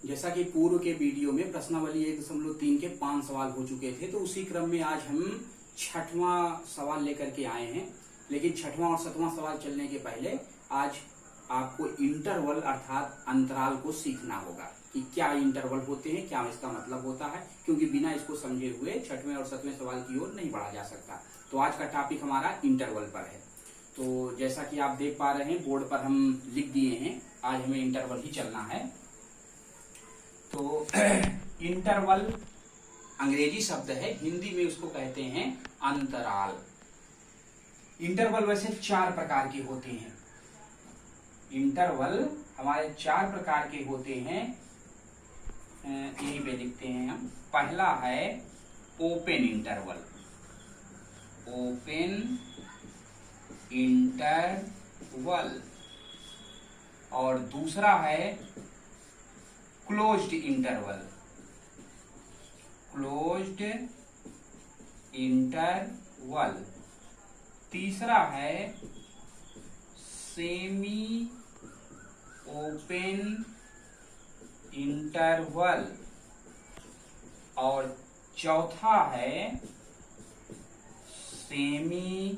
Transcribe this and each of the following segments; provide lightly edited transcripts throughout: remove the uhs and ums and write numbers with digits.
जैसा कि पूर्व के वीडियो में प्रश्नावली 1.3 के 5 सवाल हो चुके थे, तो उसी क्रम में आज हम 6वां सवाल लेकर के आए हैं। लेकिन 6वां और 7वां सवाल चलने के पहले आज आपको इंटरवल अर्थात अंतराल को सीखना होगा कि क्या इंटरवल होते हैं, क्या इसका मतलब होता है, क्योंकि बिना इसको समझे हुए 6वें और 7वें सवाल की ओर नहीं बढ़ा जा सकता। तो आज का टॉपिक हमारा इंटरवल पर है। तो जैसा कि आप देख पा रहे हैं बोर्ड पर हम लिख दिए हैं, आज हमें इंटरवल ही चलना है। तो इंटरवल अंग्रेजी शब्द है, हिंदी में उसको कहते हैं अंतराल। इंटरवल वैसे 4 प्रकार के होते हैं। इंटरवल हमारे 4 प्रकार के होते हैं, यहीं पे लिखते हैं हम। पहला है ओपन इंटरवल, ओपन इंटरवल। और दूसरा है क्लोज्ड इंटरवल, क्लोज्ड इंटरवल। तीसरा है सेमी ओपन इंटरवल। और चौथा है सेमी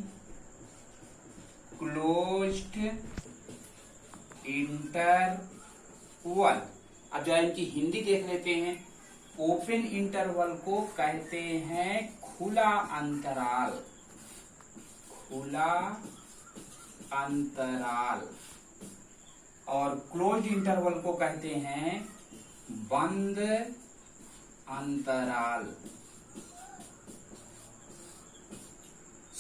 क्लोज्ड इंटरवल। अब जो इनकी हिंदी देख लेते हैं। ओपन इंटरवल को कहते हैं खुला अंतराल, खुला अंतराल। और क्लोज्ड इंटरवल को कहते हैं बंद अंतराल।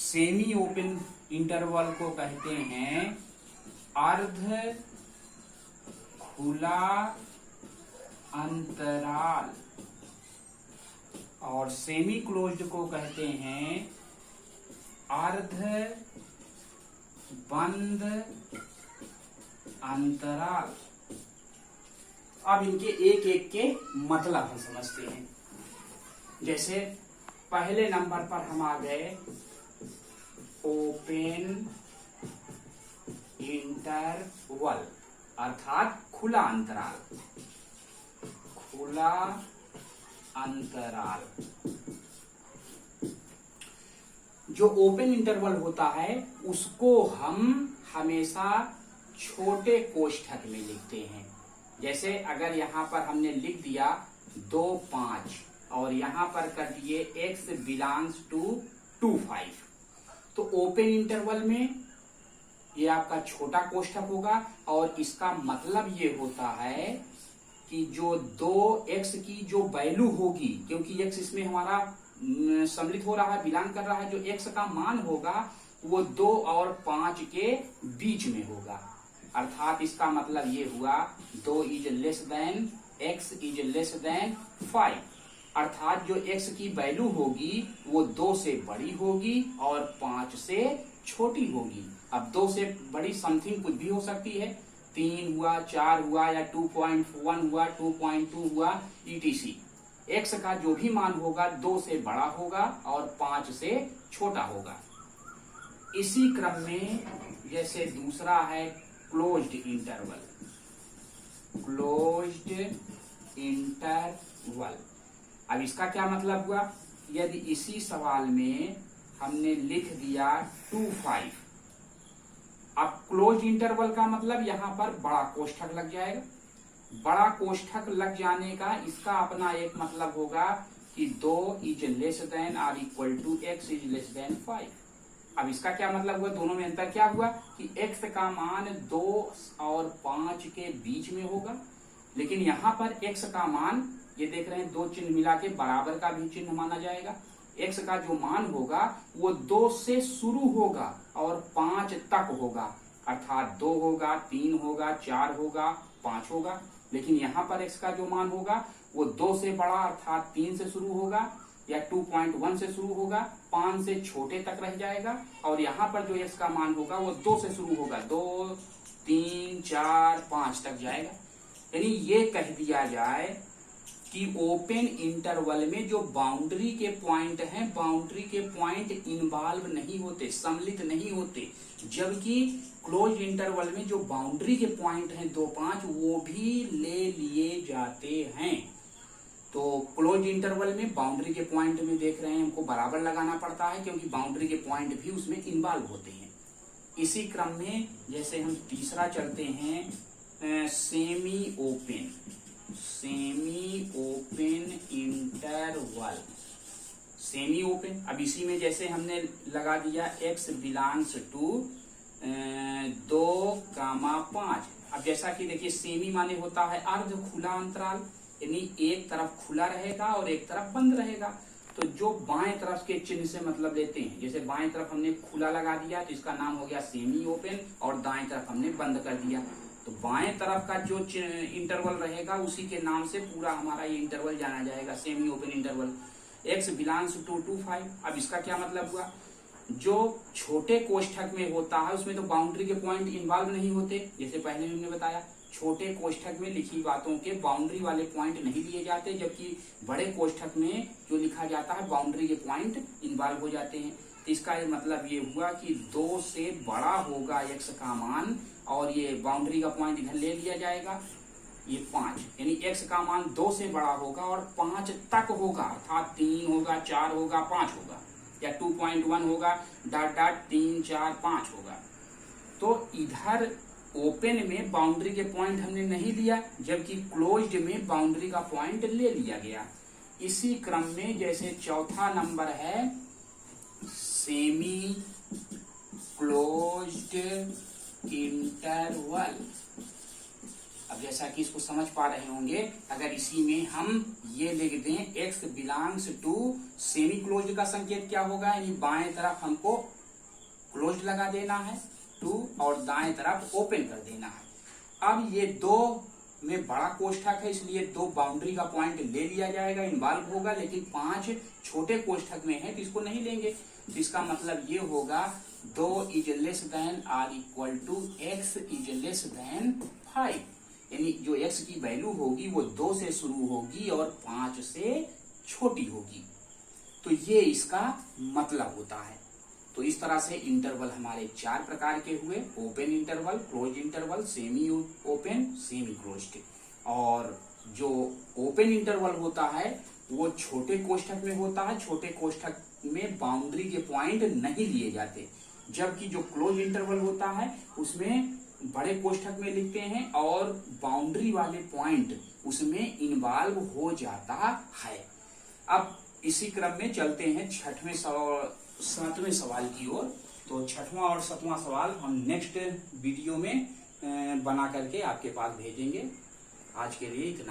सेमी ओपन इंटरवल को कहते हैं अर्ध खुला अंतराल। और सेमी क्लोज्ड को कहते हैं अर्ध बंद अंतराल। अब इनके एक एक के मतलब हम समझते हैं। जैसे पहले नंबर पर हम आ गए ओपन इंटरवल अर्थात खुला अंतराल, खुला अंतराल। जो ओपन इंटरवल होता है उसको हम हमेशा छोटे कोष्ठक में लिखते हैं। जैसे अगर यहां पर हमने लिख दिया 2, 5 और यहां पर कर दिए x बिलोंग्स टू 2, 5, तो ओपन इंटरवल में ये आपका छोटा कोष्ठक होगा। और इसका मतलब ये होता है कि जो 2x की जो वैल्यू होगी, क्योंकि x इसमें हमारा सम्मिलित हो रहा है, बिलोंग कर रहा है, जो x का मान होगा वो 2 और 5 के बीच में होगा। अर्थात इसका मतलब ये हुआ 2 is less then x is less than 5। अर्थात जो x की वैल्यू होगी वो 2 से बड़ी होगी और 5 से छोटी होगी। अब 2 से बड़ी समथिंग कुछ भी हो सकती है, 3 हुआ, 4 हुआ या 2.1 हुआ, 2.2 हुआ, etc। x का जो भी मान होगा 2 से बड़ा होगा और 5 से छोटा होगा। इसी क्रम में जैसे दूसरा है क्लोज्ड इंटरवल, क्लोज्ड इंटरवल। अब इसका क्या मतलब हुआ? यदि इसी सवाल में हमने लिख दिया 2, 5, अब क्लोज इंटरवल का मतलब यहां पर बड़ा कोष्ठक लग जाएगा। बड़ा कोष्ठक लग जाने का इसका अपना एक मतलब होगा कि 2 इज लेस देन और equal to x is less than 5। अब इसका क्या मतलब हुआ? दोनों में अंतर क्या हुआ कि x का मान 2 और 5 के बीच में होगा। लेकिन यहां पर x का मान, ये देख रहे हैं 2 चिन्ह मिला के बराबर का भी चिन्ह माना जाएगा। x का जो मान होगा वो 2 से शुरू होगा और 5 तक होगा। अर्थात 2 होगा, 3 होगा, 4 होगा, 5 होगा। लेकिन यहाँ पर x का जो मान होगा वो 2 से बड़ा अर्थात 3 से शुरू होगा या 2.1 से शुरू होगा, 5 से छोटे तक रह जाएगा। और यहाँ पर जो x का मान होगा वो 2 से शुरू होगा, 2, 3, 4, 5 तक जाएगा। यानी ये कह दिया जाए कि ओपन इंटरवल में जो बाउंड्री के पॉइंट हैं, बाउंड्री के पॉइंट इन्वॉल्व नहीं होते, सम्मिलित नहीं होते, जबकि क्लोज इंटरवल में जो बाउंड्री के पॉइंट हैं 2, 5 वो भी ले लिए जाते हैं। तो क्लोज इंटरवल में बाउंड्री के पॉइंट में देख रहे हैं हमको बराबर लगाना पड़ता है, क्योंकि बाउंड्री के पॉइंट भी उसमें इन्वॉल्व होते हैं। इसी क्रम में जैसे हम तीसरा चलते हैं, semi open interval. Semi open, अब इसी में जैसे हमने लगा दिया x बिलोंग्स टू 2,5। अब जैसा कि देखिए सेमी माने होता है अर्ध खुला अंतराल, यानी एक तरफ खुला रहेगा और एक तरफ बंद रहेगा। तो जो बाएं तरफ के चिन्ह से मतलब लेते हैं, जैसे बाएं तरफ हमने खुला लगा दिया तो इसका नाम हो गया सेमी ओपन, और दाएं तरफ हमने बंद कर दिया तो बाएं तरफ का जो इंटरवल रहेगा उसी के नाम से पूरा हमारा ये इंटरवल जाना जाएगा, semi open interval. x belongs to 2,5। अब इसका क्या मतलब हुआ, जो छोटे कोष्ठक में होता है उसमें तो बाउंड्री के पॉइंट इन्वॉल्व नहीं होते, जैसे पहले हमने बताया छोटे कोष्ठक में लिखी बातों के बाउंड्री वाले पॉइंट नहीं लिए जाते, जबकि बड़े कोष्ठक में जो लिखा जाता है बाउंड्री के पॉइंट इन्वॉल्व हो जाते हैं। तो इसका मतलब ये हुआ कि 2 से बड़ा होगा x का मान, और ये बाउंड्री का पॉइंट इधर ले लिया जाएगा, ये 5, यानी x का मान 2 से बड़ा होगा और 5 तक होगा, अर्थात 3 होगा, 4 होगा, 5 होगा, या 2.1 होगा, ... 3, 4, 5 होगा। तो इधर ओपन में बाउंड्री के पॉइंट हमने नहीं लिया, जबकि क्लोज्ड में बाउंड्री का पॉइंट ले लिया गया। इसी क्रम में जैसे चौथा नंबर है सेमी क्लोज्ड इंटरवल। अब जैसा कि इसको समझ पा रहे होंगे, अगर इसी में हम ये लिख दें x belongs to semi closed का संकेत क्या होगा, यानी बाएं तरफ हमको क्लोज्ड लगा देना है 2 और दाएं तरफ ओपन कर देना है। अब ये 2 में बड़ा कोष्ठक है, इसलिए 2 बाउंड्री का पॉइंट ले लिया जाएगा, इन्वॉल्व होगा, लेकिन 5 छोटे कोष्ठक में है तो इसको नहीं लेंगे। तो इसका मतलब ये होगा 2 is less than or equal to x is less than 5, यानी जो x की वैल्यू होगी वो 2 से शुरू होगी और 5 से छोटी होगी। तो ये इसका मतलब होता है। तो इस तरह से इंटरवल हमारे 4 प्रकार के हुए, open interval, close interval, semi open, semi closed. और जो ओपन इंटरवल होता है वो छोटे कोष्ठक में होता है, छोटे कोष्ठक में बाउंड्री के पॉइंट नहीं लिए जाते, जबकि जो क्लोज इंटरवल होता है उसमें बड़े कोष्ठक में लिखते हैं और बाउंड्री वाले पॉइंट उसमें इन्वॉल्व हो जाता है। अब इसी क्रम में चलते हैं 7वें सवाल की ओर। तो 6वां और 7वां सवाल हम नेक्स्ट वीडियो में बना करके आपके पास भेजेंगे। आज के लिए इतना।